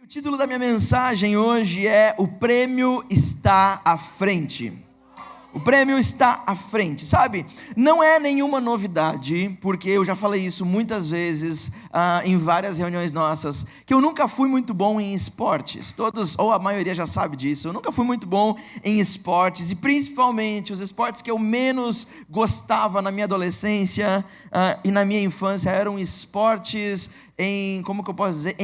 O título da minha mensagem hoje é O Prêmio Está à Frente. O prêmio está à frente, sabe? Não é nenhuma novidade, porque eu já falei isso muitas vezes em várias reuniões nossas, que eu nunca fui muito bom em esportes. Todos, ou a maioria já sabe disso, eu nunca fui muito bom em esportes, e principalmente os esportes que eu menos gostava na minha adolescência e na minha infância eram esportes em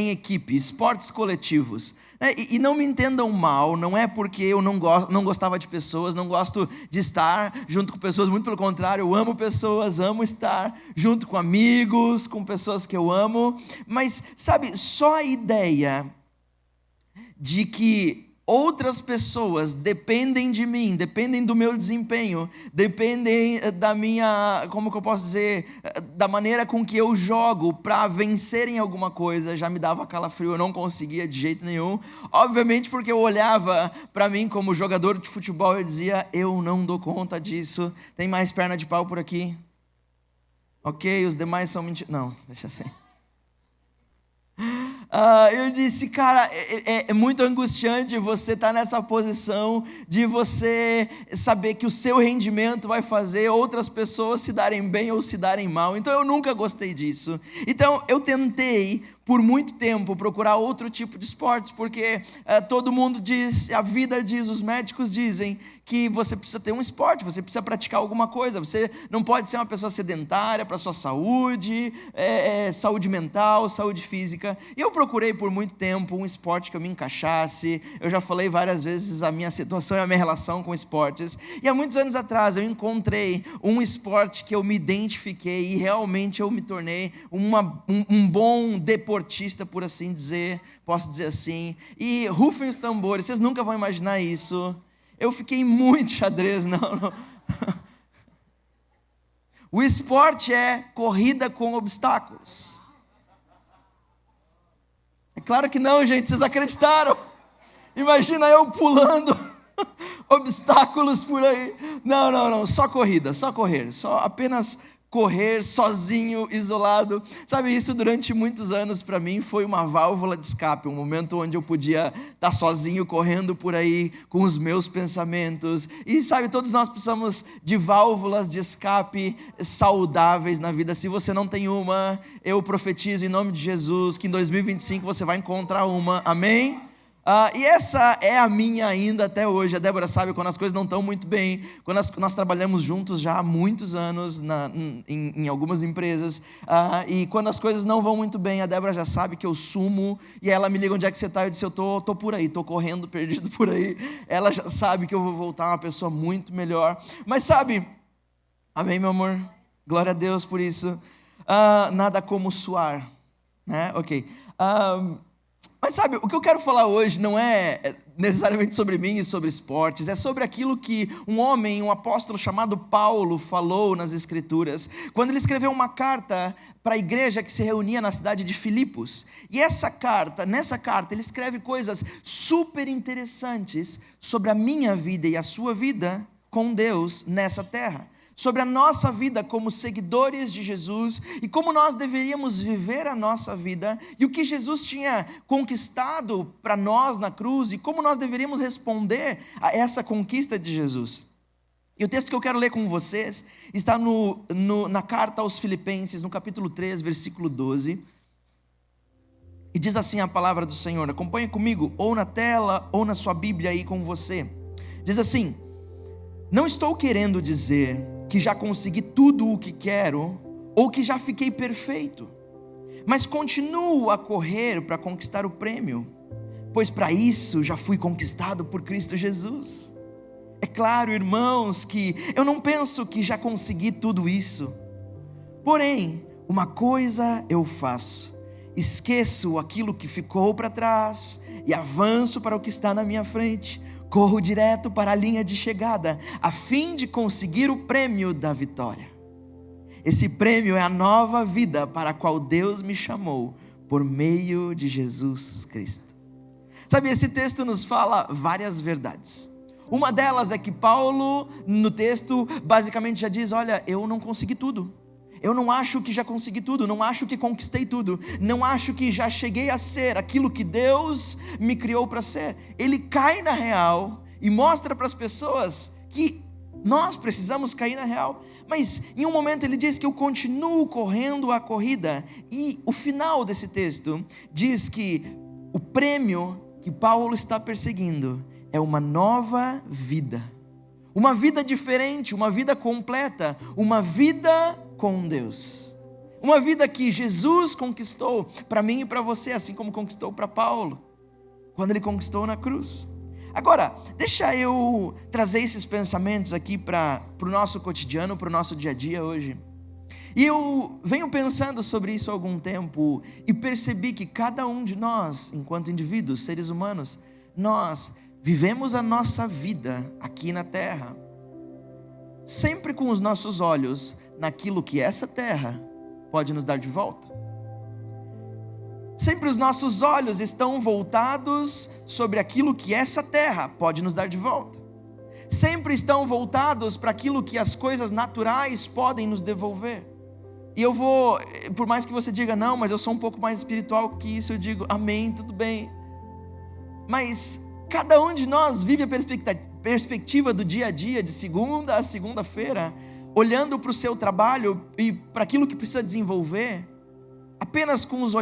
equipe, esportes coletivos. E não me entendam mal, não é porque eu não gostava de pessoas, não gosto de estar junto com pessoas, muito pelo contrário, eu amo pessoas, amo estar junto com amigos, com pessoas que eu amo, mas sabe, só a ideia de que outras pessoas dependem de mim, dependem do meu desempenho, dependem da minha, da maneira com que eu jogo para vencer em alguma coisa, já me dava calafrio, eu não conseguia de jeito nenhum. Obviamente porque eu olhava para mim como jogador de futebol e dizia, eu não dou conta disso. Tem mais perna de pau por aqui? Ok, os demais são mentirosos. Não, deixa assim. Eu disse, cara, é muito angustiante você estar nessa posição de você saber que o seu rendimento vai fazer outras pessoas se darem bem ou se darem mal. Então eu nunca gostei disso. Então eu tentei por muito tempo procurar outro tipo de esportes, porque todo mundo diz, a vida diz, os médicos dizem que você precisa ter um esporte, você precisa praticar alguma coisa, você não pode ser uma pessoa sedentária para a sua saúde, saúde mental, saúde física. E eu procurei por muito tempo um esporte que eu me encaixasse. Eu já falei várias vezes a minha situação e a minha relação com esportes, e há muitos anos atrás eu encontrei um esporte que eu me identifiquei e realmente eu me tornei um bom deportista, por assim dizer, posso dizer assim. E rufem os tambores, vocês nunca vão imaginar isso. Eu fiquei muito xadrez, não. O esporte é corrida com obstáculos. É claro que não, gente, vocês acreditaram. Imagina eu pulando obstáculos por aí. Não, só corrida, só correr, só apenas correr sozinho, isolado. Sabe, isso durante muitos anos para mim foi uma válvula de escape, um momento onde eu podia estar sozinho correndo por aí com os meus pensamentos. E sabe, todos nós precisamos de válvulas de escape saudáveis na vida. Se você não tem uma, eu profetizo em nome de Jesus que em 2025 você vai encontrar uma. Amém? E essa é a minha ainda até hoje. A Débora sabe quando as coisas não estão muito bem, quando nós trabalhamos juntos já há muitos anos em algumas empresas, e quando as coisas não vão muito bem, a Débora já sabe que eu sumo, e ela me liga, onde é que você está? Eu disse, eu tô por aí, tô correndo, perdido por aí. Ela já sabe que eu vou voltar uma pessoa muito melhor. Mas sabe, amém, meu amor? Glória a Deus por isso. Nada como suar, né? Ok. Mas sabe, o que eu quero falar hoje não é necessariamente sobre mim e sobre esportes, é sobre aquilo que um apóstolo chamado Paulo falou nas Escrituras, quando ele escreveu uma carta para a igreja que se reunia na cidade de Filipos. E nessa carta, ele escreve coisas super interessantes sobre a minha vida e a sua vida com Deus nessa terra. Sobre a nossa vida como seguidores de Jesus e como nós deveríamos viver a nossa vida e o que Jesus tinha conquistado para nós na cruz e como nós deveríamos responder a essa conquista de Jesus. E o texto que eu quero ler com vocês está na carta aos Filipenses, no capítulo 3, versículo 12, e diz assim a palavra do Senhor. Acompanhe comigo, ou na tela ou na sua Bíblia aí com você. Diz assim: não estou querendo dizer que já consegui tudo o que quero, ou que já fiquei perfeito, mas continuo a correr para conquistar o prêmio, pois para isso já fui conquistado por Cristo Jesus. É claro, irmãos, que eu não penso que já consegui tudo isso, porém, uma coisa eu faço, esqueço aquilo que ficou para trás, e avanço para o que está na minha frente. Corro direto para a linha de chegada, a fim de conseguir o prêmio da vitória. Esse prêmio é a nova vida para a qual Deus me chamou, por meio de Jesus Cristo. Sabe, esse texto nos fala várias verdades. Uma delas é que Paulo, no texto, basicamente já diz, olha, eu não consegui tudo. Eu não acho que já consegui tudo, não acho que conquistei tudo, não acho que já cheguei a ser aquilo que Deus me criou para ser. Ele cai na real e mostra para as pessoas que nós precisamos cair na real. Mas em um momento ele diz que eu continuo correndo a corrida. E o final desse texto diz que o prêmio que Paulo está perseguindo é uma nova vida. Uma vida diferente, uma vida completa, uma vida com Deus. Uma vida que Jesus conquistou para mim e para você, assim como conquistou para Paulo, quando ele conquistou na cruz. Agora, deixa eu trazer esses pensamentos aqui para o nosso cotidiano, para o nosso dia a dia hoje. E eu venho pensando sobre isso há algum tempo e percebi que cada um de nós, enquanto indivíduos, seres humanos, nós vivemos a nossa vida aqui na terra, sempre com os nossos olhos naquilo que essa terra pode nos dar de volta. Sempre os nossos olhos estão voltados sobre aquilo que essa terra pode nos dar de volta. Sempre estão voltados para aquilo que as coisas naturais podem nos devolver. E eu vou, por mais que você diga, não, mas eu sou um pouco mais espiritual que isso, eu digo, amém, tudo bem. Mas cada um de nós vive a perspectiva do dia a dia, de segunda a segunda-feira, olhando para o seu trabalho e para aquilo que precisa desenvolver, apenas com os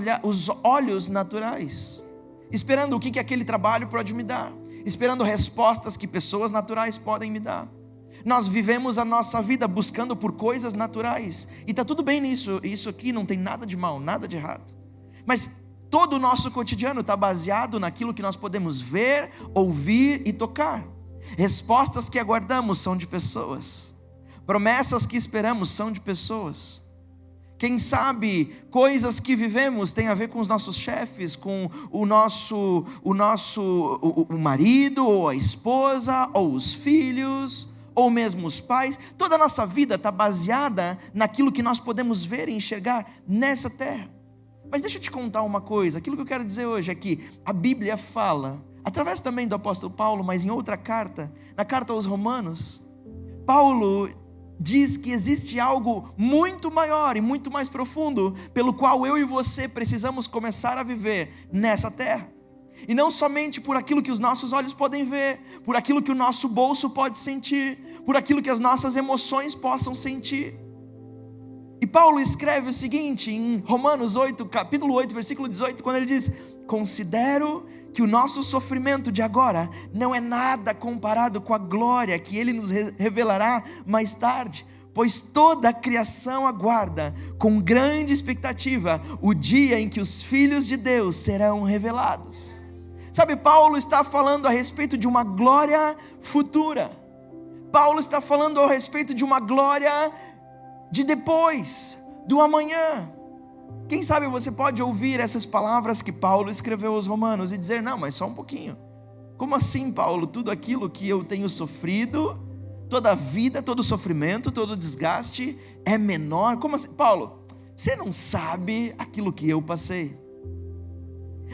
olhos naturais, esperando o que aquele trabalho pode me dar, esperando respostas que pessoas naturais podem me dar. Nós vivemos a nossa vida buscando por coisas naturais, e está tudo bem nisso, isso aqui não tem nada de mal, nada de errado, mas todo o nosso cotidiano está baseado naquilo que nós podemos ver, ouvir e tocar. Respostas que aguardamos são de pessoas, promessas que esperamos são de pessoas. Quem sabe coisas que vivemos tem a ver com os nossos chefes, com o marido, ou a esposa, ou os filhos, ou mesmo os pais. Toda a nossa vida está baseada naquilo que nós podemos ver e enxergar nessa terra. Mas deixa eu te contar uma coisa, aquilo que eu quero dizer hoje é que a Bíblia fala, através também do apóstolo Paulo, mas em outra carta, na carta aos Romanos, Paulo diz que existe algo muito maior e muito mais profundo, pelo qual eu e você precisamos começar a viver nessa terra. E não somente por aquilo que os nossos olhos podem ver, por aquilo que o nosso bolso pode sentir, por aquilo que as nossas emoções possam sentir. E Paulo escreve o seguinte em Romanos 8, capítulo 8, versículo 18, quando ele diz: considero que o nosso sofrimento de agora não é nada comparado com a glória que Ele nos revelará mais tarde, pois toda a criação aguarda com grande expectativa o dia em que os filhos de Deus serão revelados. Sabe, Paulo está falando a respeito de uma glória futura. Paulo está falando a respeito de uma glória de depois, do amanhã. Quem sabe você pode ouvir essas palavras que Paulo escreveu aos Romanos e dizer: não, mas só um pouquinho. Como assim, Paulo? Tudo aquilo que eu tenho sofrido, toda a vida, todo o sofrimento, todo o desgaste é menor? Como assim? Paulo, você não sabe aquilo que eu passei.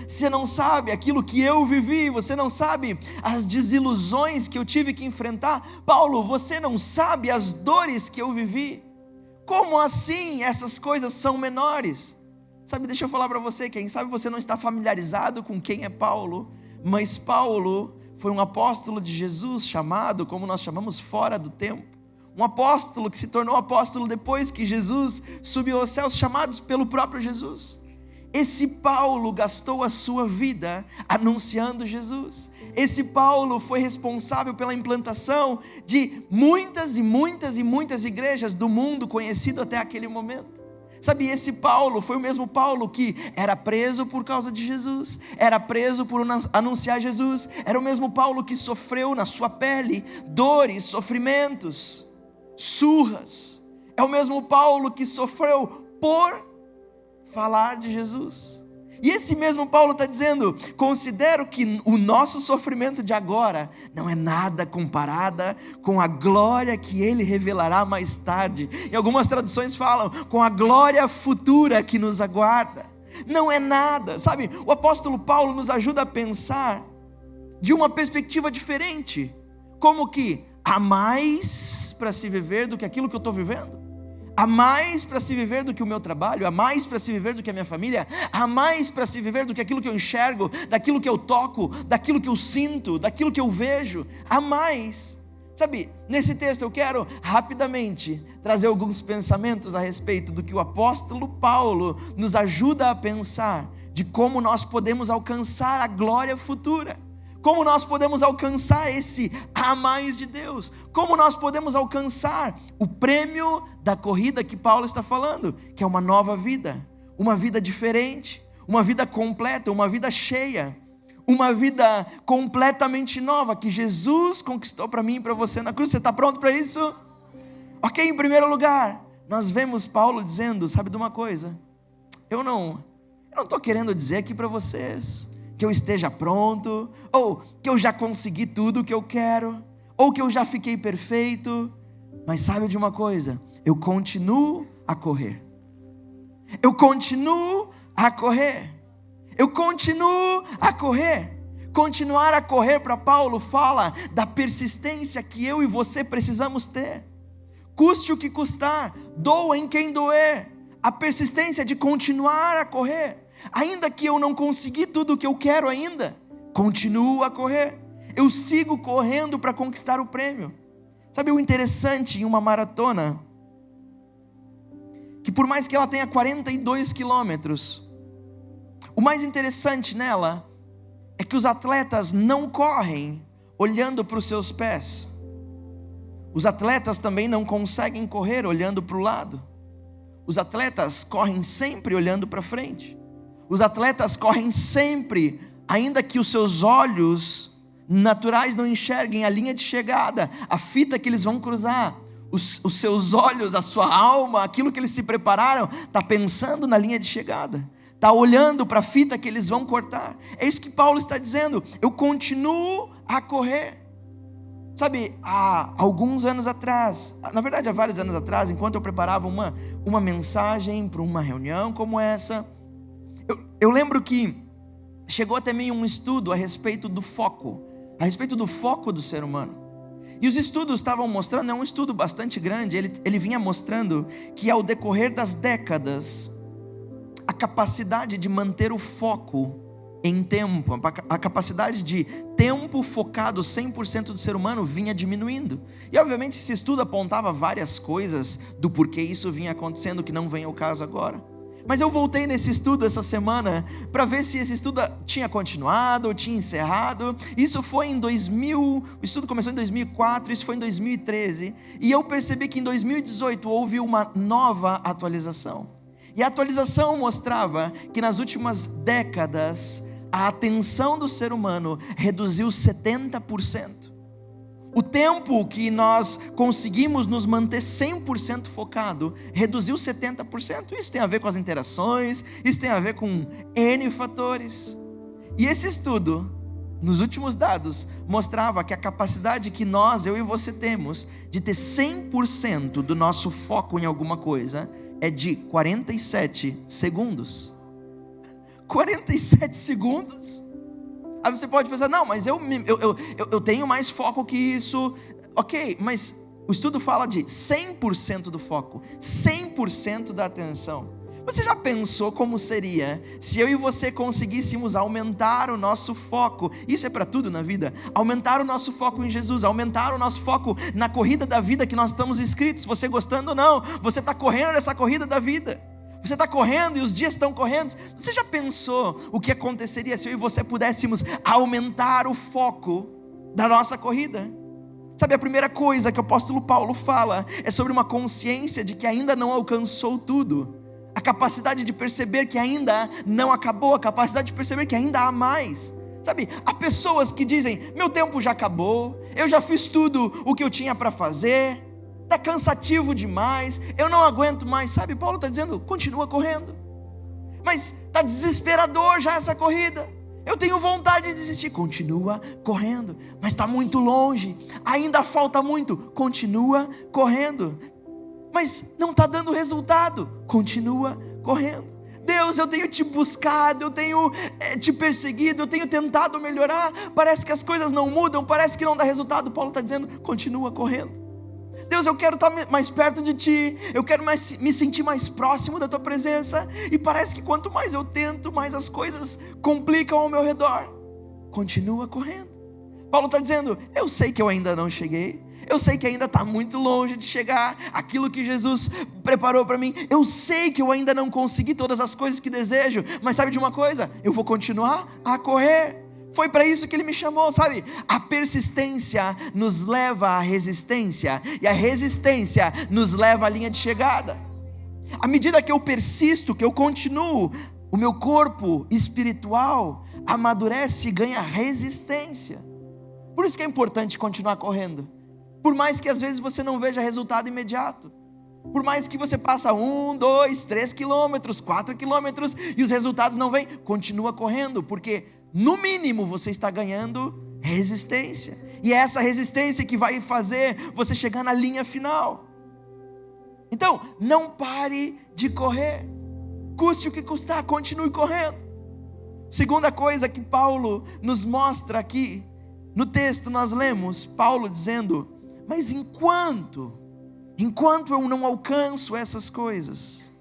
Você não sabe aquilo que eu vivi, você não sabe as desilusões que eu tive que enfrentar. Paulo, você não sabe as dores que eu vivi. Como assim essas coisas são menores? Sabe, deixa eu falar para você, quem sabe você não está familiarizado com quem é Paulo, mas Paulo foi um apóstolo de Jesus, chamado, como nós chamamos, fora do tempo. Um apóstolo que se tornou apóstolo depois que Jesus subiu aos céus, chamados pelo próprio Jesus. Esse Paulo gastou a sua vida anunciando Jesus. Esse Paulo foi responsável pela implantação de muitas e muitas e muitas igrejas do mundo conhecido até aquele momento. Sabe, esse Paulo foi o mesmo Paulo que era preso por causa de Jesus, era preso por anunciar Jesus, era o mesmo Paulo que sofreu na sua pele dores, sofrimentos, surras. É o mesmo Paulo que sofreu por falar de Jesus. E esse mesmo Paulo está dizendo: considero que o nosso sofrimento de agora não é nada comparada com a glória que Ele revelará mais tarde. E algumas traduções falam, com a glória futura que nos aguarda. Não é nada, sabe? O apóstolo Paulo nos ajuda a pensar de uma perspectiva diferente. Como que há mais para se viver do que aquilo que eu estou vivendo? Há mais para se viver do que o meu trabalho, há mais para se viver do que a minha família, há mais para se viver do que aquilo que eu enxergo, daquilo que eu toco, daquilo que eu sinto, daquilo que eu vejo, há mais. Sabe, nesse texto eu quero rapidamente trazer alguns pensamentos a respeito do que o apóstolo Paulo nos ajuda a pensar, de como nós podemos alcançar a glória futura. Como nós podemos alcançar esse a mais de Deus? Como nós podemos alcançar o prêmio da corrida que Paulo está falando? Que é uma nova vida, uma vida diferente, uma vida completa, uma vida cheia, uma vida completamente nova que Jesus conquistou para mim e para você na cruz. Você está pronto para isso? Ok, em primeiro lugar, nós vemos Paulo dizendo, sabe de uma coisa? Eu não estou querendo dizer aqui para vocês que eu esteja pronto, ou que eu já consegui tudo o que eu quero, ou que eu já fiquei perfeito, mas sabe de uma coisa? Eu continuo a correr, eu continuo a correr, eu continuo a correr. Continuar a correr para Paulo fala da persistência que eu e você precisamos ter, custe o que custar, doa em quem doer, a persistência de continuar a correr. Ainda que eu não consegui tudo o que eu quero ainda, continuo a correr, eu sigo correndo para conquistar o prêmio. Sabe o interessante em uma maratona? Que por mais que ela tenha 42 quilômetros, o mais interessante nela é que os atletas não correm olhando para os seus pés. Os atletas também não conseguem correr olhando para o lado. Os atletas correm sempre olhando para frente. Os atletas correm sempre, ainda que os seus olhos naturais não enxerguem a linha de chegada, a fita que eles vão cruzar. Os seus olhos, a sua alma, aquilo que eles se prepararam, está pensando na linha de chegada, está olhando para a fita que eles vão cortar. É isso que Paulo está dizendo, eu continuo a correr. Sabe, há alguns anos atrás, na verdade há vários anos atrás, enquanto eu preparava uma mensagem para uma reunião como essa, eu lembro que chegou até mim um estudo a respeito do foco do ser humano. E os estudos estavam mostrando, é um estudo bastante grande, ele vinha mostrando que ao decorrer das décadas, a capacidade de manter o foco em tempo, a capacidade de tempo focado 100% do ser humano vinha diminuindo. E obviamente esse estudo apontava várias coisas do porquê isso vinha acontecendo, que não vem ao caso agora. Mas eu voltei nesse estudo essa semana para ver se esse estudo tinha continuado ou tinha encerrado. Isso foi em 2000, o estudo começou em 2004, isso foi em 2013. E eu percebi que em 2018 houve uma nova atualização. E a atualização mostrava que nas últimas décadas a atenção do ser humano reduziu 70%. O tempo que nós conseguimos nos manter 100% focado reduziu 70%. Isso tem a ver com as interações, isso tem a ver com N fatores. E esse estudo, nos últimos dados, mostrava que a capacidade que eu e você temos de ter 100% do nosso foco em alguma coisa é de 47 segundos. 47 segundos? Aí você pode pensar, não, mas eu tenho mais foco que isso. Ok, mas o estudo fala de 100% do foco, 100% da atenção. Você já pensou como seria se eu e você conseguíssemos aumentar o nosso foco? Isso é para tudo na vida. Aumentar o nosso foco em Jesus, aumentar o nosso foco na corrida da vida que nós estamos inscritos. Você gostando ou não, você está correndo essa corrida da vida. Você está correndo e os dias estão correndo. Você já pensou o que aconteceria se eu e você pudéssemos aumentar o foco da nossa corrida? Sabe, a primeira coisa que o apóstolo Paulo fala é sobre uma consciência de que ainda não alcançou tudo. A capacidade de perceber que ainda não acabou, a capacidade de perceber que ainda há mais. Sabe, há pessoas que dizem, meu tempo já acabou, eu já fiz tudo o que eu tinha para fazer, está cansativo demais, eu não aguento mais. Sabe, Paulo está dizendo, continua correndo. Mas está desesperador já essa corrida, eu tenho vontade de desistir. Continua correndo, mas está muito longe, ainda falta muito. Continua correndo, mas não está dando resultado. Continua correndo. Deus, eu tenho te buscado, eu tenho te perseguido, eu tenho tentado melhorar, parece que as coisas não mudam, parece que não dá resultado. Paulo está dizendo, continua correndo. Deus, eu quero estar mais perto de Ti, eu quero me sentir mais próximo da Tua presença, e parece que quanto mais eu tento, mais as coisas complicam ao meu redor. Continua correndo. Paulo está dizendo, eu sei que eu ainda não cheguei, eu sei que ainda está muito longe de chegar aquilo que Jesus preparou para mim, eu sei que eu ainda não consegui todas as coisas que desejo, mas sabe de uma coisa? Eu vou continuar a correr. Foi para isso que Ele me chamou, sabe? A persistência nos leva à resistência, e a resistência nos leva à linha de chegada. À medida que eu persisto, que eu continuo, o meu corpo espiritual amadurece e ganha resistência. Por isso que é importante continuar correndo. Por mais que às vezes você não veja resultado imediato. Por mais que você passa 1, 2, 3 quilômetros, 4 quilômetros e os resultados não vêm, continua correndo, porque no mínimo você está ganhando resistência. E é essa resistência que vai fazer você chegar na linha final. Então, não pare de correr. Custe o que custar, continue correndo. Segunda coisa que Paulo nos mostra aqui, no texto nós lemos Paulo dizendo, mas enquanto eu não alcanço essas coisas,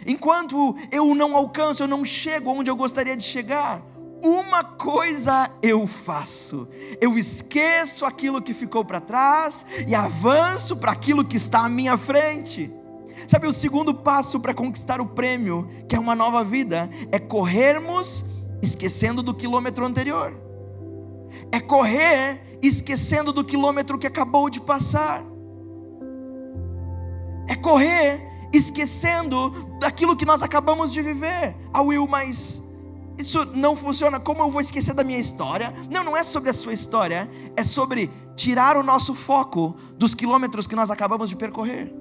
enquanto eu não alcanço, eu não chego onde eu gostaria de chegar, uma coisa eu faço, eu esqueço aquilo que ficou para trás e avanço para aquilo que está à minha frente. Sabe, o segundo passo para conquistar o prêmio, que é uma nova vida, é corrermos esquecendo do quilômetro anterior, é correr esquecendo do quilômetro que acabou de passar, é correr esquecendo daquilo que nós acabamos de viver. Will, mas isso não funciona, como eu vou esquecer da minha história? Não é sobre a sua história, é sobre tirar o nosso foco dos quilômetros que nós acabamos de percorrer.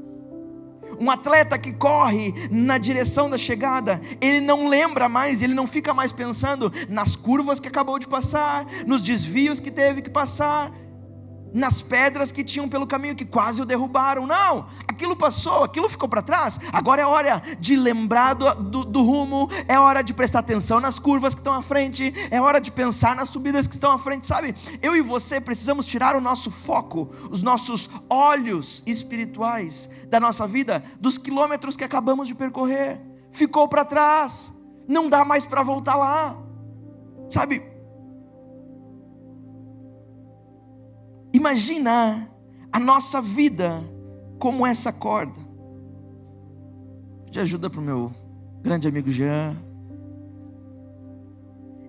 Um atleta que corre na direção da chegada, ele não lembra mais, ele não fica mais pensando nas curvas que acabou de passar, nos desvios que teve que passar, nas pedras que tinham pelo caminho que quase o derrubaram. Não, aquilo passou, aquilo ficou para trás. Agora é hora de lembrar do rumo, é hora de prestar atenção nas curvas que estão à frente, é hora de pensar nas subidas que estão à frente, sabe? Eu e você precisamos tirar o nosso foco, os nossos olhos espirituais da nossa vida, dos quilômetros que acabamos de percorrer. Ficou para trás, não dá mais para voltar lá, sabe? Imagina a nossa vida como essa corda. Pede ajuda para o meu grande amigo Jean.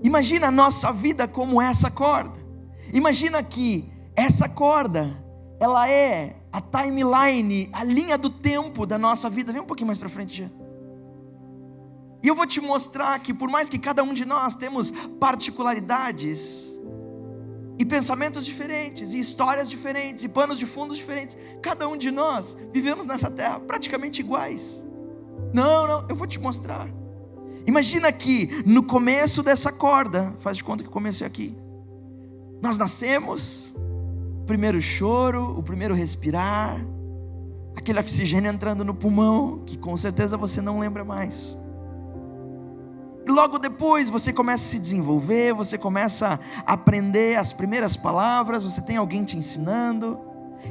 Imagina a nossa vida como essa corda. Imagina que essa corda, ela é a timeline, a linha do tempo da nossa vida. Vem um pouquinho mais para frente, Jean. E eu vou te mostrar que por mais que cada um de nós temos particularidades e pensamentos diferentes, e histórias diferentes, e panos de fundos diferentes, cada um de nós vivemos nessa terra praticamente iguais. Não, eu vou te mostrar. Imagina que no começo dessa corda, faz de conta que o começo é aqui, nós nascemos, o primeiro choro, o primeiro respirar, aquele oxigênio entrando no pulmão, que com certeza você não lembra mais. E logo depois você começa a se desenvolver, você começa a aprender as primeiras palavras, você tem alguém te ensinando,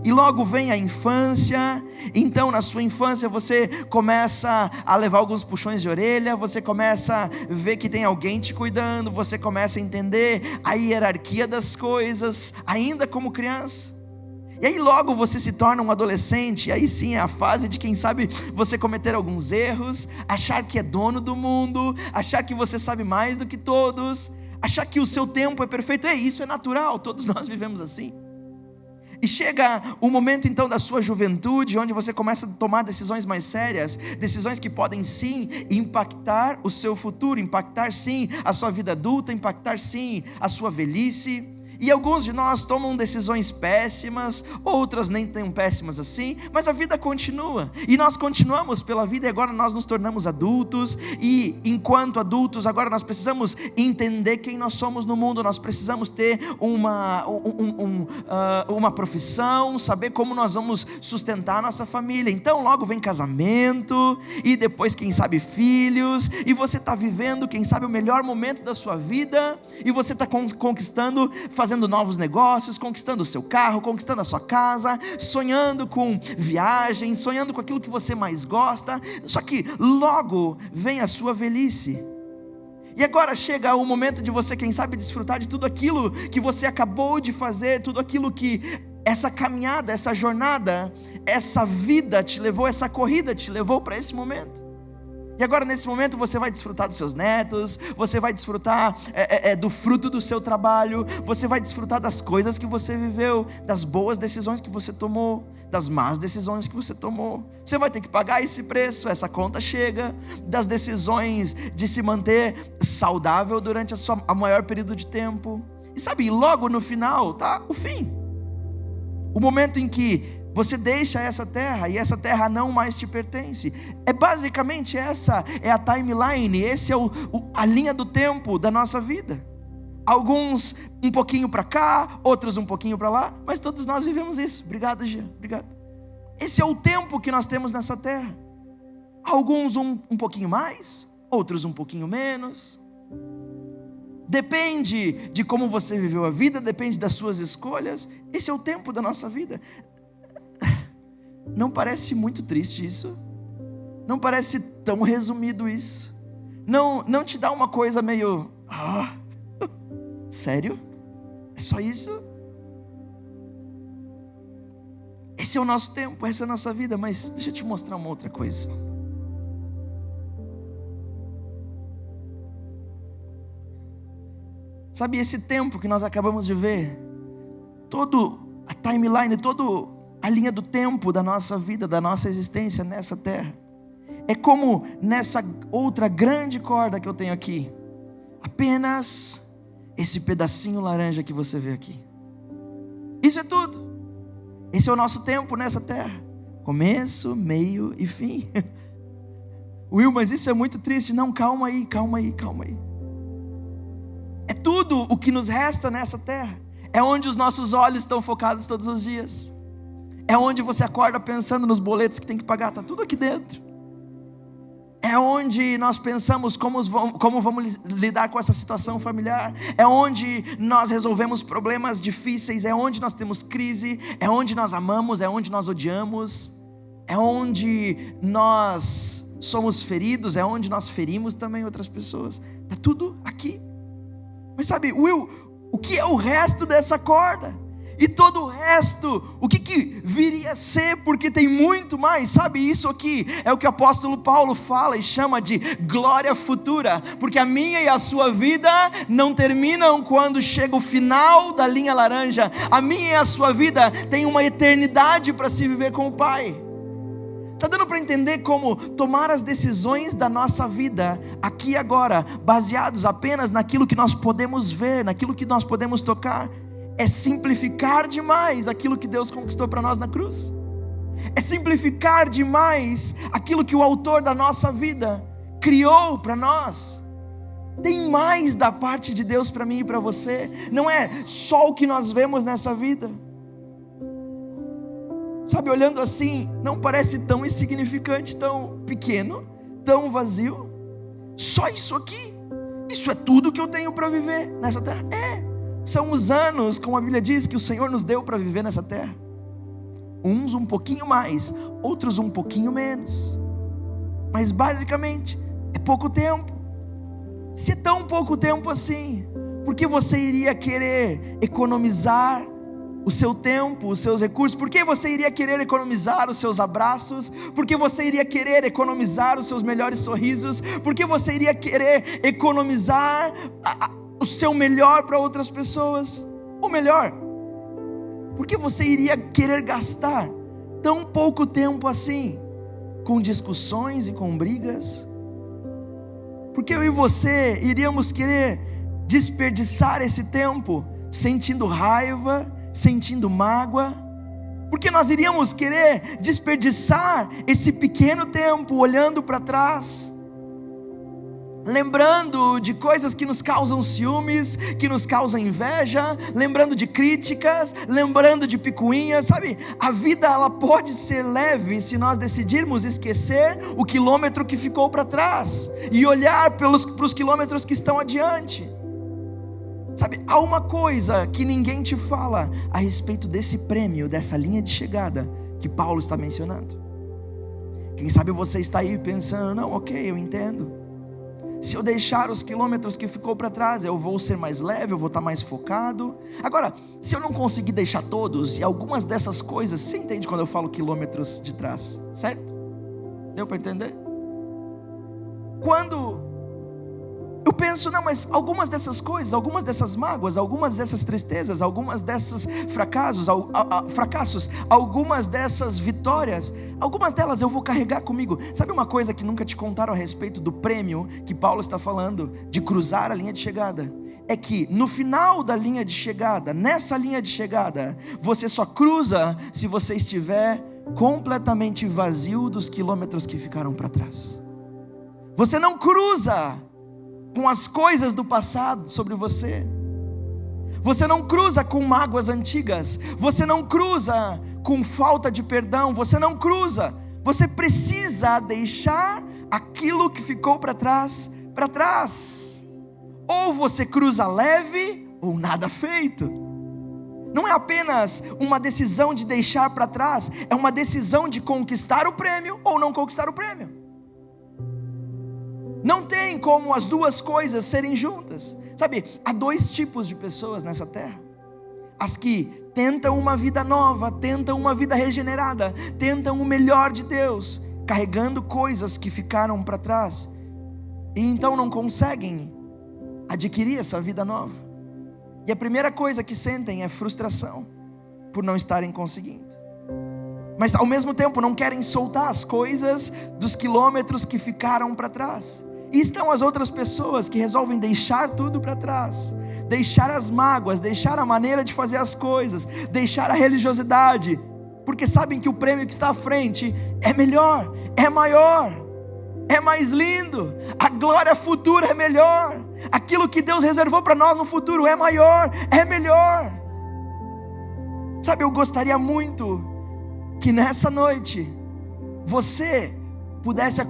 e logo vem a infância. Então na sua infância você começa a levar alguns puxões de orelha, você começa a ver que tem alguém te cuidando, você começa a entender a hierarquia das coisas, ainda como criança. E aí logo você se torna um adolescente, e aí sim é a fase de quem sabe você cometer alguns erros, achar que é dono do mundo, achar que você sabe mais do que todos, achar que o seu tempo é perfeito. Isso é natural, todos nós vivemos assim. E chega o momento então da sua juventude, onde você começa a tomar decisões mais sérias, decisões que podem sim impactar o seu futuro, impactar sim a sua vida adulta, impactar sim a sua velhice. E alguns de nós tomam decisões péssimas, outras nem tão péssimas assim, mas a vida continua, e nós continuamos pela vida, e agora nós nos tornamos adultos, e enquanto adultos, agora nós precisamos entender quem nós somos no mundo, nós precisamos ter uma profissão, saber como nós vamos sustentar a nossa família. Então logo vem casamento, e depois quem sabe filhos, e você está vivendo quem sabe o melhor momento da sua vida, e você está conquistando, fazendo fazendo novos negócios, conquistando o seu carro, conquistando a sua casa, sonhando com viagens, sonhando com aquilo que você mais gosta. Só que logo vem a sua velhice. E agora chega o momento de você, quem sabe, desfrutar de tudo aquilo que você acabou de fazer, tudo aquilo que essa caminhada, essa jornada, essa vida te levou, essa corrida te levou para esse momento. E agora nesse momento você vai desfrutar dos seus netos, você vai desfrutar do fruto do seu trabalho, você vai desfrutar das coisas que você viveu, das boas decisões que você tomou, das más decisões que você tomou. Você vai ter que pagar esse preço, essa conta chega, das decisões de se manter saudável durante a maior período de tempo. E sabe, logo no final está o fim. O momento em que você deixa essa terra e essa terra não mais te pertence. Basicamente essa é a timeline, esse é a linha do tempo da nossa vida. Alguns um pouquinho para cá, outros um pouquinho para lá, mas todos nós vivemos isso. Obrigado, Jean, obrigado. Esse é o tempo que nós temos nessa terra. Alguns um pouquinho mais, outros um pouquinho menos. Depende de como você viveu a vida, depende das suas escolhas. Esse é o tempo da nossa vida. Não parece muito triste isso? Não parece tão resumido isso? Não te dá uma coisa meio... sério? É só isso? Esse é o nosso tempo, essa é a nossa vida. Mas deixa eu te mostrar uma outra coisa. Sabe, esse tempo que nós acabamos de ver, todo a timeline, todo a linha do tempo da nossa vida, da nossa existência nessa terra, é como nessa outra grande corda que eu tenho aqui, apenas esse pedacinho laranja que você vê aqui. Isso é tudo. Esse é o nosso tempo nessa terra, começo, meio e fim. Will, mas isso é muito triste. Não, calma aí. É tudo o que nos resta nessa terra. É onde os nossos olhos estão focados todos os dias. É onde você acorda pensando nos boletos que tem que pagar. Está tudo aqui dentro. É onde nós pensamos como vamos lidar com essa situação familiar. É onde nós resolvemos problemas difíceis. É onde nós temos crise. É onde nós amamos. É onde nós odiamos. É onde nós somos feridos. É onde nós ferimos também outras pessoas. Está tudo aqui. Mas sabe, Will, o que é o resto dessa corda? E todo o resto, o que viria a ser? Porque tem muito mais. Sabe, isso aqui é o que o apóstolo Paulo fala e chama de glória futura. Porque a minha e a sua vida não terminam quando chega o final da linha laranja. A minha e a sua vida tem uma eternidade para se viver com o Pai. Está dando para entender como tomar as decisões da nossa vida aqui e agora, baseados apenas naquilo que nós podemos ver, naquilo que nós podemos tocar, é simplificar demais aquilo que Deus conquistou para nós na cruz. É simplificar demais aquilo que o autor da nossa vida criou para nós. Tem mais da parte de Deus para mim e para você. Não é só o que nós vemos nessa vida. Sabe, olhando assim, não parece tão insignificante, tão pequeno, tão vazio. Só isso aqui. Isso é tudo que eu tenho para viver nessa terra. São os anos, como a Bíblia diz, que o Senhor nos deu para viver nessa terra. Uns um pouquinho mais, outros um pouquinho menos. Mas basicamente, é pouco tempo. Se é tão pouco tempo assim, por que você iria querer economizar o seu tempo, os seus recursos? Por que você iria querer economizar os seus abraços? Por que você iria querer economizar os seus melhores sorrisos? Por que você iria querer economizar o seu melhor para outras pessoas? Ou melhor, por que você iria querer gastar tão pouco tempo assim com discussões e com brigas? Por que eu e você iríamos querer desperdiçar esse tempo sentindo raiva, sentindo mágoa? Porque nós iríamos querer desperdiçar esse pequeno tempo olhando para trás, lembrando de coisas que nos causam ciúmes, que nos causam inveja, lembrando de críticas, lembrando de picuinhas? Sabe, a vida ela pode ser leve se nós decidirmos esquecer o quilômetro que ficou para trás e olhar para os quilômetros que estão adiante. Sabe, há uma coisa que ninguém te fala a respeito desse prêmio, dessa linha de chegada que Paulo está mencionando. Quem sabe você está aí pensando, não, ok, eu entendo. Se eu deixar os quilômetros que ficou para trás, eu vou ser mais leve, eu vou estar mais focado. Agora, se eu não conseguir deixar todos, e algumas dessas coisas, você entende quando eu falo quilômetros de trás, certo? Deu para entender? Quando eu penso, não, mas algumas dessas coisas, algumas dessas mágoas, algumas dessas tristezas, algumas desses fracassos, algumas dessas vitórias, algumas delas eu vou carregar comigo. Sabe uma coisa que nunca te contaram a respeito do prêmio que Paulo está falando, de cruzar a linha de chegada? É que no final da linha de chegada, nessa linha de chegada, você só cruza se você estiver completamente vazio dos quilômetros que ficaram para trás. Você não cruza com as coisas do passado sobre você. Você não cruza com mágoas antigas. Você não cruza com falta de perdão. Você não cruza. Você precisa deixar aquilo que ficou para trás, para trás. Ou você cruza leve, ou nada feito. Não é apenas uma decisão de deixar para trás, é uma decisão de conquistar o prêmio ou não conquistar o prêmio. Não tem como as duas coisas serem juntas. Sabe, há dois tipos de pessoas nessa terra: as que tentam uma vida nova, tentam uma vida regenerada, tentam o melhor de Deus, carregando coisas que ficaram para trás, e então não conseguem adquirir essa vida nova. E a primeira coisa que sentem é frustração por não estarem conseguindo, mas ao mesmo tempo não querem soltar as coisas dos quilômetros que ficaram para trás. E estão as outras pessoas que resolvem deixar tudo para trás, deixar as mágoas, deixar a maneira de fazer as coisas, deixar a religiosidade, porque sabem que o prêmio que está à frente é melhor, é maior, é mais lindo, a glória futura é melhor, aquilo que Deus reservou para nós no futuro é maior, é melhor. Sabe, eu gostaria muito que nessa noite você pudesse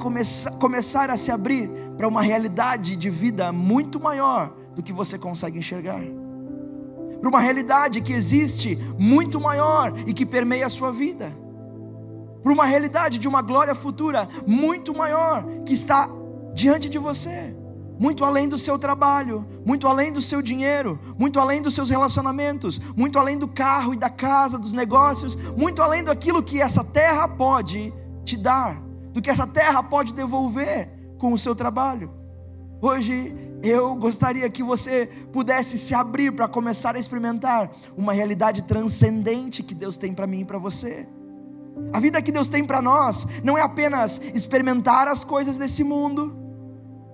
começar a se abrir para uma realidade de vida muito maior do que você consegue enxergar, para uma realidade que existe muito maior e que permeia a sua vida, para uma realidade de uma glória futura muito maior que está diante de você, muito além do seu trabalho, muito além do seu dinheiro, muito além dos seus relacionamentos, muito além do carro e da casa, dos negócios, muito além daquilo que essa terra pode te dar, do que essa terra pode devolver com o seu trabalho. Hoje eu gostaria que você pudesse se abrir para começar a experimentar uma realidade transcendente que Deus tem para mim e para você. A vida que Deus tem para nós não é apenas experimentar as coisas desse mundo,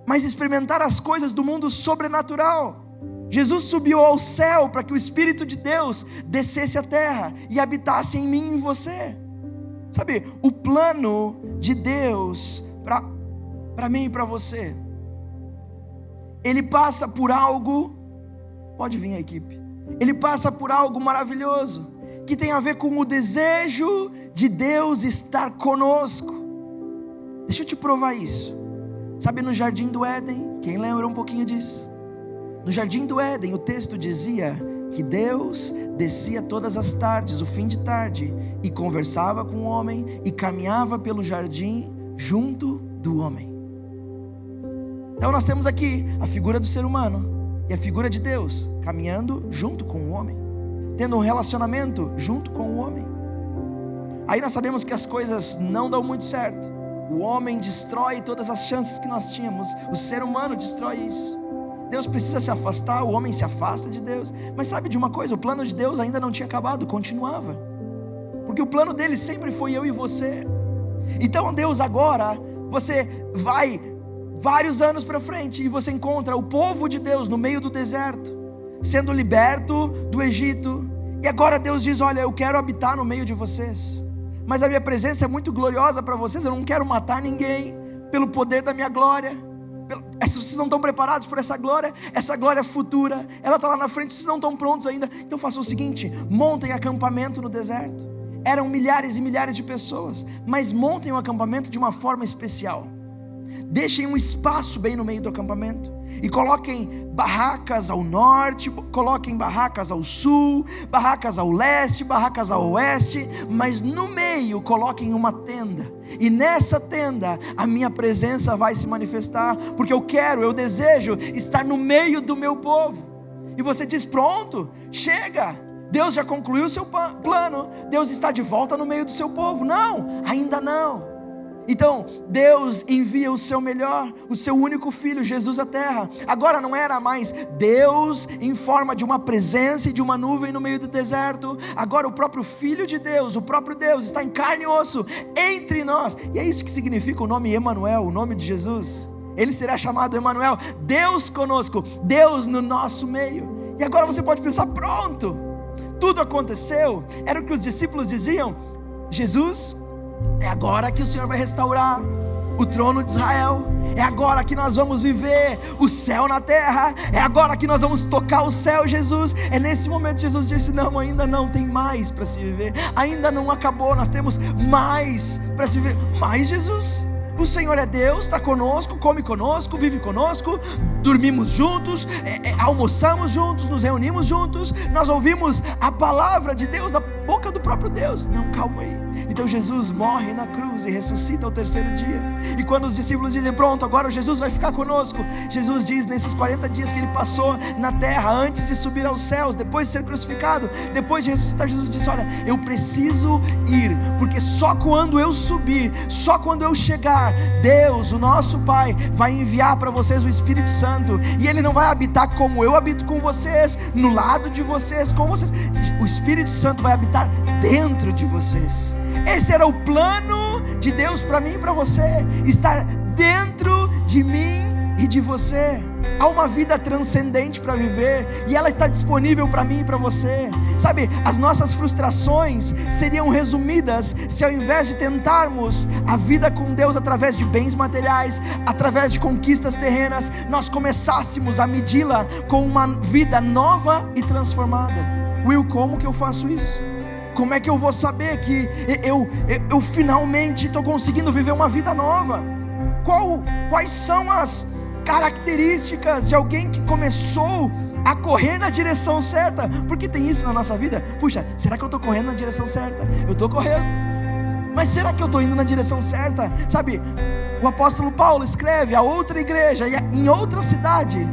mas experimentar as coisas do mundo sobrenatural. Jesus subiu ao céu para que o Espírito de Deus descesse à terra e habitasse em mim e em você. Sabe, o plano de Deus para mim e para você, ele passa por algo, pode vir a equipe, ele passa por algo maravilhoso, que tem a ver com o desejo de Deus estar conosco. Deixa eu te provar isso. Sabe, no Jardim do Éden, quem lembra um pouquinho disso? No Jardim do Éden, o texto dizia que Deus descia todas as tardes, o fim de tarde, e conversava com o homem, e caminhava pelo jardim junto do homem. Então nós temos aqui a figura do ser humano, e a figura de Deus, caminhando junto com o homem, tendo um relacionamento junto com o homem. Aí nós sabemos que as coisas não dão muito certo, o homem destrói todas as chances que nós tínhamos, o ser humano destrói isso. Deus precisa se afastar, o homem se afasta de Deus. Mas sabe de uma coisa? O plano de Deus ainda não tinha acabado, continuava. Porque o plano dele sempre foi eu e você. Então Deus agora, você vai vários anos para frente e você encontra o povo de Deus no meio do deserto, sendo liberto do Egito. E agora Deus diz, olha, eu quero habitar no meio de vocês, mas a minha presença é muito gloriosa para vocês, eu não quero matar ninguém pelo poder da minha glória. Vocês não estão preparados por essa glória futura, ela está lá na frente, vocês não estão prontos ainda. Então façam o seguinte, montem acampamento no deserto. Eram milhares e milhares de pessoas, mas montem um acampamento de uma forma especial. deixem um espaço bem no meio do acampamento, e coloquem barracas ao norte, coloquem barracas ao sul, barracas ao leste, barracas ao oeste, mas no meio coloquem uma tenda, e nessa tenda a minha presença vai se manifestar, porque eu desejo estar no meio do meu povo. E você diz: pronto, chega, Deus já concluiu o seu plano, Deus está de volta no meio do seu povo. Não, ainda não. Então Deus envia o seu melhor, o seu único filho, Jesus à terra. Agora não era mais Deus em forma de uma presença e de uma nuvem no meio do deserto. Agora o próprio Filho de Deus, o próprio Deus está em carne e osso entre nós. E é isso que significa o nome Emanuel, o nome de Jesus. Ele será chamado Emanuel, Deus conosco, Deus no nosso meio. E agora você pode pensar: pronto, tudo aconteceu. Era o que os discípulos diziam: Jesus, é agora que o Senhor vai restaurar o trono de Israel, é agora que nós vamos viver o céu na terra, é agora que nós vamos tocar o céu, Jesus. É nesse momento Jesus disse: não, ainda não, tem mais para se viver, ainda não acabou, nós temos mais para se viver. Mas Jesus, o Senhor é Deus, está conosco, come conosco, vive conosco, dormimos juntos, almoçamos juntos, nos reunimos juntos, nós ouvimos a palavra de Deus da boca do próprio Deus. Não, calma aí. Então Jesus morre na cruz e ressuscita ao terceiro dia. E quando os discípulos dizem: pronto, agora Jesus vai ficar conosco, Jesus diz, nesses 40 dias que ele passou na terra, antes de subir aos céus, depois de ser crucificado, depois de ressuscitar, Jesus disse: olha, eu preciso ir, porque só quando eu subir, só quando eu chegar, Deus, o nosso Pai, vai enviar para vocês o Espírito Santo, e Ele não vai habitar como eu habito com vocês, no lado de vocês, com vocês. O Espírito Santo vai habitar dentro de vocês. Esse era o plano de Deus para mim e para você, estar dentro de mim e de você. Há uma vida transcendente para viver, e ela está disponível para mim e para você. Sabe, as nossas frustrações seriam resumidas se, ao invés de tentarmos a vida com Deus através de bens materiais, através de conquistas terrenas, nós começássemos a medi-la com uma vida nova e transformada. Will, como que eu faço isso? Como é que eu vou saber que eu finalmente estou conseguindo viver uma vida nova? Quais são as características de alguém que começou a correr na direção certa? Porque tem isso na nossa vida. Puxa, será que eu estou correndo na direção certa? Eu estou correndo, mas será que eu estou indo na direção certa? Sabe, o apóstolo Paulo escreve a outra igreja em outra cidade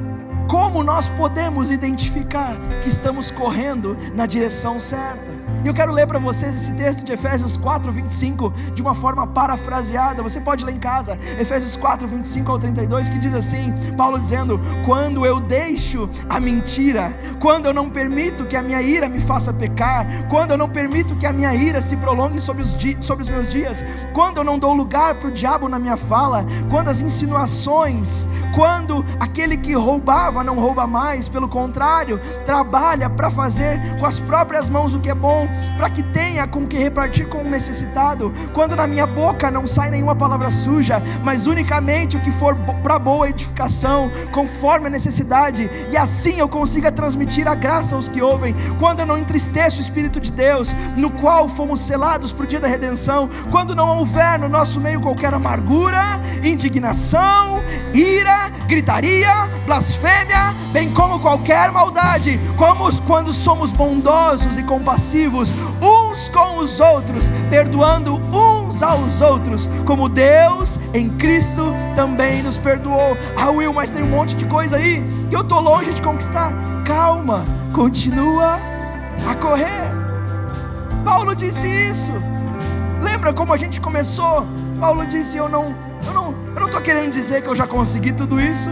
como nós podemos identificar que estamos correndo na direção certa. E eu quero ler para vocês esse texto de Efésios 4:25 de uma forma parafraseada. Você pode ler em casa, Efésios 4:25-32, que diz assim, Paulo dizendo: quando eu deixo a mentira, quando eu não permito que a minha ira me faça pecar, quando eu não permito que a minha ira se prolongue sobre os meus dias, quando eu não dou lugar para o diabo na minha fala, quando as insinuações, quando aquele que roubava não rouba mais, pelo contrário, trabalha para fazer com as próprias mãos o que é bom, para que tenha com que repartir com o necessitado, quando na minha boca não sai nenhuma palavra suja, mas unicamente o que for para boa edificação, conforme a necessidade, e assim eu consiga transmitir a graça aos que ouvem, quando eu não entristeço o Espírito de Deus, no qual fomos selados para o dia da redenção, quando não houver no nosso meio qualquer amargura, indignação, ira, gritaria, blasfêmia, bem como qualquer maldade, como quando somos bondosos e compassivos uns com os outros, perdoando uns aos outros, como Deus em Cristo também nos perdoou. Ah, Will, mas tem um monte de coisa aí que eu estou longe de conquistar. Calma, continua a correr. Paulo disse isso. Lembra como a gente começou? Paulo disse: eu não estou querendo dizer que eu já consegui tudo isso,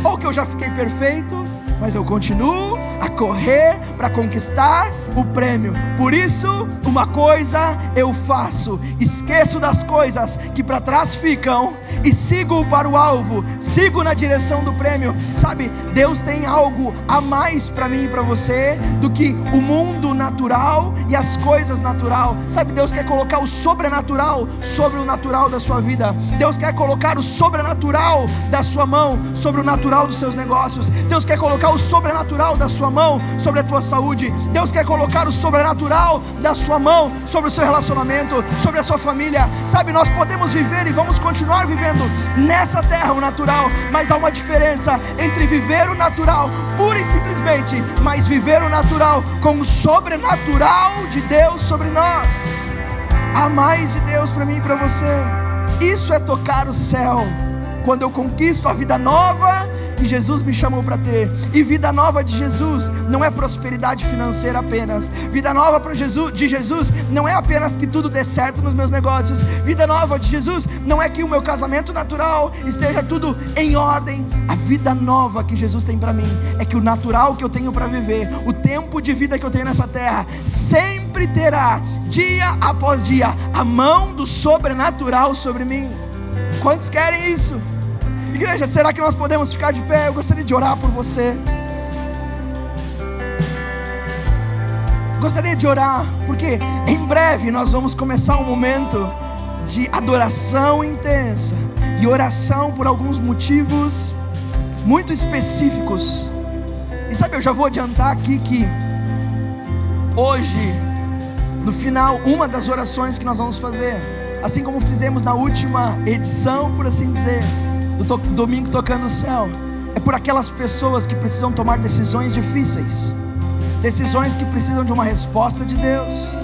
ou que eu já fiquei perfeito, mas eu continuo a correr para conquistar o prêmio. Por isso, uma coisa eu faço: esqueço das coisas que para trás ficam e sigo para o alvo, sigo na direção do prêmio. Sabe, Deus tem algo a mais para mim e para você do que o mundo natural e as coisas natural. Sabe, Deus quer colocar o sobrenatural sobre o natural da sua vida. Deus quer colocar o sobrenatural da sua mão sobre o natural dos seus negócios. Deus quer colocar o sobrenatural da sua mão sobre a tua saúde. Deus quer colocar colocar o sobrenatural da sua mão sobre o seu relacionamento, sobre a sua família. Sabe, nós podemos viver e vamos continuar vivendo nessa terra o natural, mas há uma diferença entre viver o natural pura e simplesmente, mas viver o natural com o sobrenatural de Deus sobre nós. Há mais de Deus para mim e para você. Isso é tocar o céu. Quando eu conquisto a vida nova que Jesus me chamou para ter. E vida nova de Jesus não é prosperidade financeira apenas. Vida nova de Jesus não é apenas que tudo dê certo nos meus negócios. Vida nova de Jesus não é que o meu casamento natural esteja tudo em ordem. A vida nova que Jesus tem para mim é que o natural que eu tenho para viver, o tempo de vida que eu tenho nessa terra, sempre terá, dia após dia, a mão do sobrenatural sobre mim. Quantos querem isso? Igreja, será que nós podemos ficar de pé? Eu gostaria de orar por você. Gostaria de orar, porque em breve nós vamos começar um momento de adoração intensa e oração por alguns motivos muito específicos. E sabe, eu já vou adiantar aqui que hoje, no final, uma das orações que nós vamos fazer, assim como fizemos na última edição, por assim dizer, do Domingo Tocando o Céu, é por aquelas pessoas que precisam tomar decisões difíceis, decisões que precisam de uma resposta de Deus,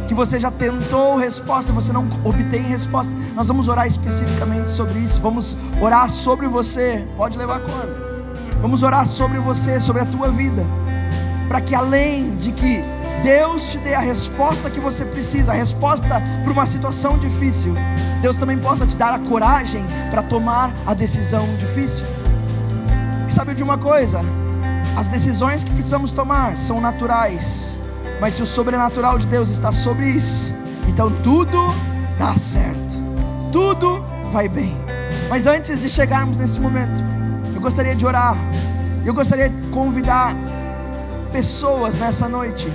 que você já tentou resposta, você não obtém resposta. Nós vamos orar especificamente sobre isso. Vamos orar sobre você. Pode levar a corda. Vamos orar sobre você, sobre a tua vida, para que além de que Deus te dê a resposta que você precisa, a resposta para uma situação difícil, Deus também possa te dar a coragem para tomar a decisão difícil. E sabe de uma coisa? As decisões que precisamos tomar são naturais, mas se o sobrenatural de Deus está sobre isso, então tudo dá certo, tudo vai bem. Mas antes de chegarmos nesse momento, eu gostaria de orar. Eu gostaria de convidar pessoas nessa noite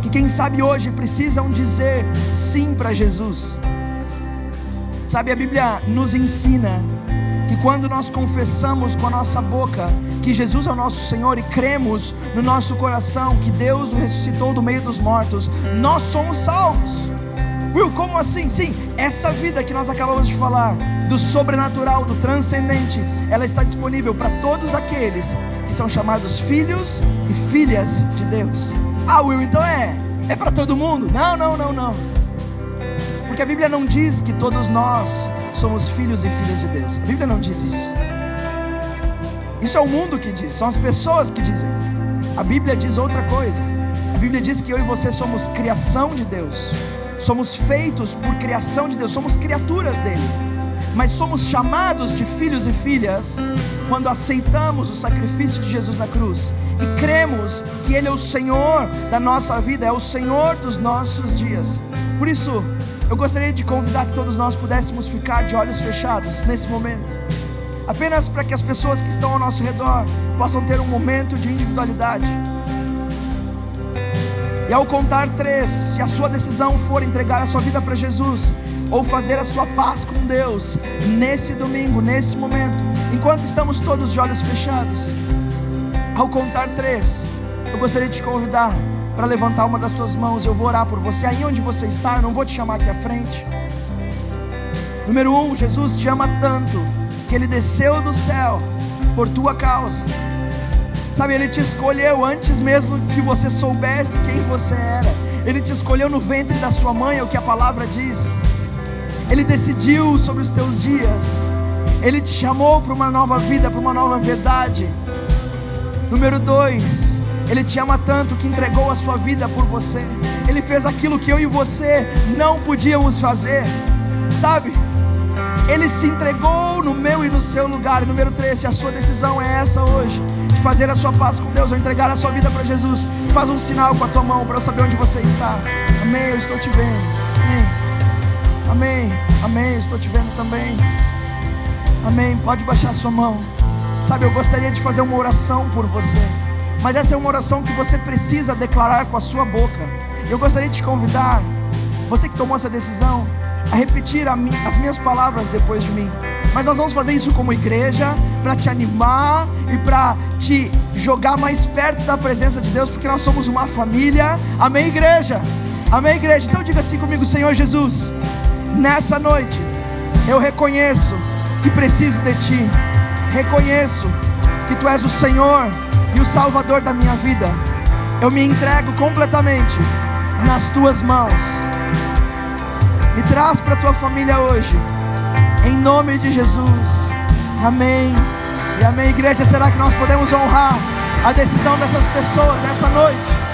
que quem sabe hoje precisam dizer sim para Jesus. Sabe, a Bíblia nos ensina que quando nós confessamos com a nossa boca que Jesus é o nosso Senhor e cremos no nosso coração que Deus o ressuscitou do meio dos mortos, nós somos salvos. Will, como assim? Sim, essa vida que nós acabamos de falar, do sobrenatural, do transcendente, ela está disponível para todos aqueles que são chamados filhos e filhas de Deus. Ah, Will, então é para todo mundo? Não. Porque a Bíblia não diz que todos nós somos filhos e filhas de Deus. A Bíblia não diz isso. Isso é o mundo que diz, são as pessoas que dizem. A Bíblia diz outra coisa. A Bíblia diz que eu e você somos criação de Deus. Somos feitos por criação de Deus, somos criaturas dele. Mas somos chamados de filhos e filhas quando aceitamos o sacrifício de Jesus na cruz e cremos que Ele é o Senhor da nossa vida, é o Senhor dos nossos dias. Por isso, eu gostaria de convidar que todos nós pudéssemos ficar de olhos fechados nesse momento, apenas para que as pessoas que estão ao nosso redor possam ter um momento de individualidade. E ao contar 3, se a sua decisão for entregar a sua vida para Jesus, ou fazer a sua paz com Deus, nesse domingo, nesse momento, enquanto estamos todos de olhos fechados, ao contar 3, eu gostaria de te convidar para levantar uma das tuas mãos. Eu vou orar por você, aí onde você está, eu não vou te chamar aqui à frente. Número 1, Jesus te ama tanto, que Ele desceu do céu, por tua causa. Sabe, Ele te escolheu antes mesmo que você soubesse quem você era. Ele te escolheu no ventre da sua mãe, é o que a palavra diz. Ele decidiu sobre os teus dias. Ele te chamou para uma nova vida, para uma nova verdade. Número 2, Ele te ama tanto que entregou a sua vida por você. Ele fez aquilo que eu e você não podíamos fazer. Sabe, Ele se entregou no meu e no seu lugar. Número 3, se a sua decisão é essa hoje, de fazer a sua paz com Deus, ou entregar a sua vida para Jesus, faz um sinal com a tua mão para eu saber onde você está. Amém, eu estou te vendo. Amém, estou te vendo também. Amém, pode baixar a sua mão. Sabe, eu gostaria de fazer uma oração por você, mas essa é uma oração que você precisa declarar com a sua boca. Eu gostaria de te convidar, você que tomou essa decisão, a repetir as minhas palavras depois de mim. mas nós vamos fazer isso como igreja, para te animar e para te jogar mais perto da presença de Deus, porque nós somos uma família. Amém, igreja? Amém, igreja? Então diga assim comigo: Senhor Jesus, nessa noite eu reconheço que preciso de Ti, reconheço que Tu és o Senhor e o Salvador da minha vida. Eu me entrego completamente nas Tuas mãos. Me traz para a Tua família hoje, em nome de Jesus. Amém e amém. Igreja, será que nós podemos honrar a decisão dessas pessoas nessa noite?